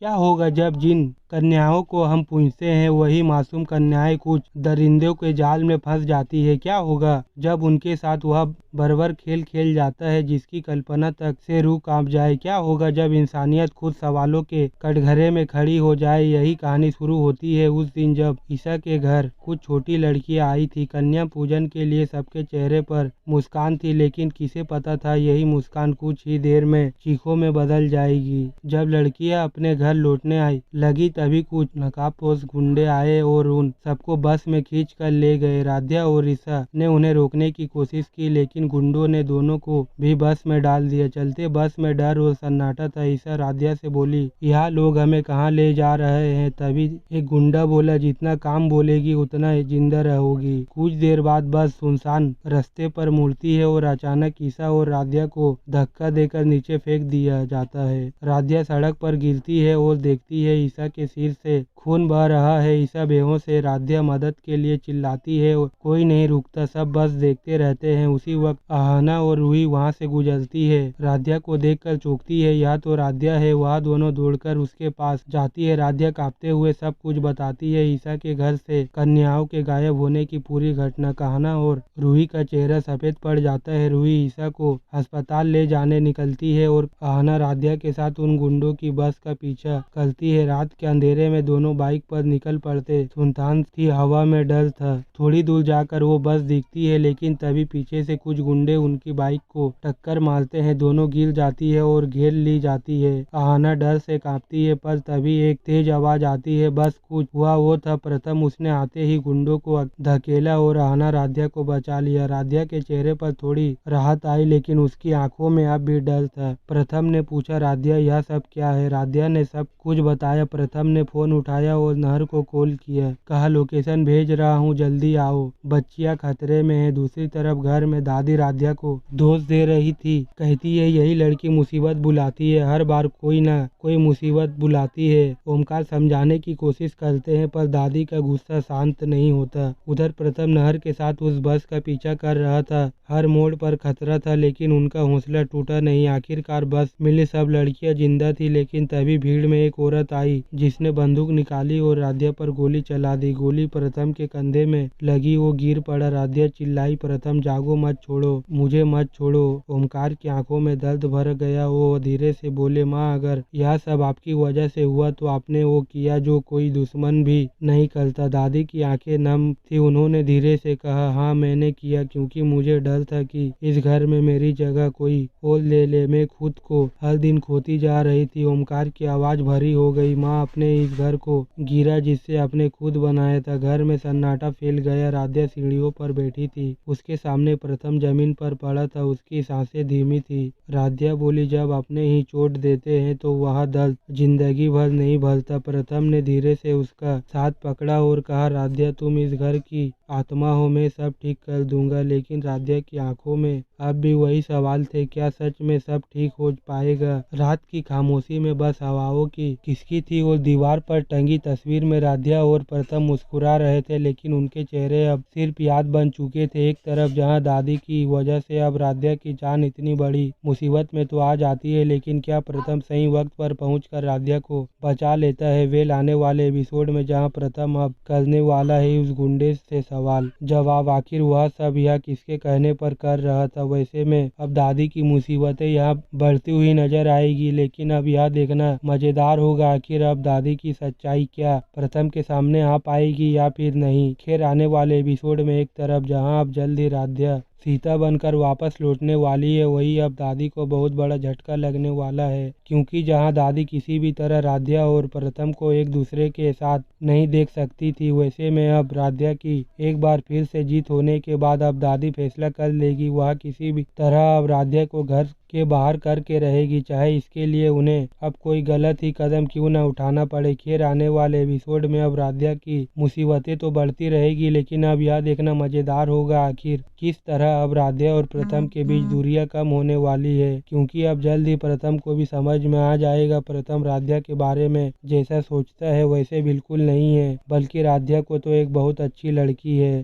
क्या होगा जब जिन कन्याओं को हम पूजते हैं वही मासूम कन्याएं कुछ दरिंदों के जाल में फंस जाती है? क्या होगा जब उनके साथ वह बर्बर खेल खेल जाता है जिसकी कल्पना तक से रूह कांप जाए? क्या होगा जब इंसानियत खुद सवालों के कटघरे में खड़ी हो जाए? यही कहानी शुरू होती है उस दिन जब ईसा के घर कुछ छोटी लड़कियां आई थी कन्या पूजन के लिए। सबके चेहरे पर मुस्कान थी, लेकिन किसे पता था यही मुस्कान कुछ ही देर में चीखों में बदल जाएगी। जब लड़कियां अपने घर लौटने आई लगी तभी कुछ नकाबपोश गुंडे आए और उन सबको बस में खींच कर ले गए। राध्या और ईसा ने उन्हें रोकने की कोशिश की, लेकिन गुंडों ने दोनों को भी बस में डाल दिया। चलते बस में डर और सन्नाटा था। ईसा राध्या से बोली, यह लोग हमें कहाँ ले जा रहे हैं? तभी एक गुंडा बोला, जितना काम बोलेगी उतना जिंदा रहोगी। कुछ देर बाद बस सुनसान रास्ते पर मुड़ती है और अचानक ईसा और राध्या को धक्का देकर नीचे फेंक दिया जाता है। राध्या सड़क पर गिरती है और देखती है ईसा के सिर से खून बह रहा है। ईसा बेहोश है। राध्या मदद के लिए चिल्लाती है, कोई नहीं रुकता, सब बस देखते रहते हैं। उसी वक्त आहना और रूही वहां से गुजरती है। राध्या को देखकर चौंकती है, यह तो राध्या है। वह दोनों दौड़कर उसके पास जाती है। राध्या कांपते हुए सब कुछ बताती है, ईसा के घर से कन्याओं के गायब होने की पूरी घटना। आहना और रूही का चेहरा सफेद पड़ जाता है। रूही ईसा को अस्पताल ले जाने निकलती है और आहना राध्या के साथ उन गुंडों की बस का पीछा करती है। रात के अंधेरे में दोनों बाइक पर निकल पड़ते। सुनसान थी हवा में डर था। थोड़ी दूर जाकर वो बस दिखती है, लेकिन तभी पीछे से कुछ गुंडे उनकी बाइक को टक्कर मारते हैं। दोनों गिर जाती है और घेर ली जाती है। आहना डर से कांपती है, पर तभी एक तेज आवाज आती है, बस कुछ हुआ वो था प्रथम। उसने आते ही गुंडों को धकेला और आहना राध्या को बचा लिया। राध्या के चेहरे पर थोड़ी राहत आई, लेकिन उसकी आंखों में अब भी डर था। प्रथम ने पूछा, राध्या यह सब क्या है? राध्या ने सब कुछ बताया। प्रथम ने फोन उठाया और नहर को कॉल किया, कहा लोकेशन भेज रहा हूँ, जल्दी आओ, बच्चियां खतरे में है। दूसरी तरफ घर में दादी राध्या को दोष दे रही थी, कहती है यही लड़की मुसीबत बुलाती है, हर बार कोई ना कोई मुसीबत बुलाती है। ओमकार समझाने की कोशिश करते हैं, पर दादी का गुस्सा शांत नहीं होता। उधर प्रथम नहर के साथ उस बस का पीछा कर रहा था। हर मोड़ पर खतरा था, लेकिन उनका हौसला टूटा नहीं। आखिरकार बस मिली। सब लड़कियां जिंदा थी, लेकिन तभी भीड़ में एक औरत आई जिसने बंदूक निकाली और राध्या पर गोली चला दी। गोली प्रथम के कंधे में लगी, वो गिर पड़ा। राध्या चिल्लाई, प्रथम जागो, मत छोड़ो मुझे, मत छोड़ो। ओमकार की आंखों में दर्द भर गया। वो धीरे से बोले, माँ अगर यह सब आपकी वजह से हुआ तो आपने वो किया जो कोई दुश्मन भी नहीं करता। दादी की आंखें नम थी। उन्होंने धीरे से कहा, हाँ मैंने किया, क्योंकि मुझे डर था कि इस घर में मेरी जगह कोई और ले ले। मैं खुद को हर दिन खोती जा रही थी। ओमकार की आवाज भरी हो गई, माँ अपने इस घर को गिरा जिससे आपने खुद बनाया था। घर में सन्नाटा फैल गया। राध्या सीढ़ियों पर बैठी थी। उसके सामने प्रथम जमीन पर पड़ा था। उसकी सांसें धीमी थी। राध्या बोली, जब अपने ही चोट देते हैं तो वह दर्द जिंदगी भर नहीं भरता। प्रथम ने धीरे से उसका साथ पकड़ा और कहा, राध्या तुम इस घर की आत्मा हो, मैं सब ठीक कर दूंगा। लेकिन राध्या की आंखों में अब भी वही सवाल थे, क्या सच में सब ठीक हो पाएगा? रात की खामोशी में बस हवाओं की किसकी थी और दीवार पर टंगी तस्वीर में राध्या और प्रथम मुस्कुरा रहे थे, लेकिन उनके चेहरे अब सिर्फ याद बन चुके थे। एक तरफ जहां दादी की वजह से अब राध्या की जान इतनी बड़ी मुसीबत में तो आ जाती है, लेकिन क्या प्रथम सही वक्त पर पहुंचकर राध्या को बचा लेता है? वेल आने वाले एपिसोड में जहां प्रथम अब करने वाला है उस गुंडे से सवाल जवाब, आखिर वह सब यह किसके कहने पर कर रहा था। वैसे में अब दादी की मुसीबतें यहाँ बढ़ती हुई नजर आएगी, लेकिन अब यह देखना मजेदार होगा आखिर अब दादी की सच्चाई क्या प्रथम के सामने आ पाएगी या फिर नहीं। खैर आने वाले एपिसोड में एक तरफ जहां अब जल्द ही राध्या सीता बनकर वापस लौटने वाली है, वही अब दादी को बहुत बड़ा झटका लगने वाला है, क्योंकि जहां दादी किसी भी तरह राध्या और प्रथम को एक दूसरे के साथ नहीं देख सकती थी, वैसे में अब राध्या की एक बार फिर से जीत होने के बाद अब दादी फैसला कर लेगी, वह किसी भी तरह अब राध्या को घर के बाहर करके रहेगी, चाहे इसके लिए उन्हें अब कोई गलत ही कदम क्यों न उठाना पड़े। खैर आने वाले एपिसोड में अब राध्या की मुसीबतें तो बढ़ती रहेगी, लेकिन अब यह देखना मजेदार होगा आखिर किस तरह अब राध्या और प्रथम के बीच दूरियां कम होने वाली है, क्योंकि अब जल्द ही प्रथम को भी समझ में आ जाएगा प्रथम राध्या के बारे में जैसा सोचता है वैसे बिल्कुल नहीं है, बल्कि राध्या को तो एक बहुत अच्छी लड़की है।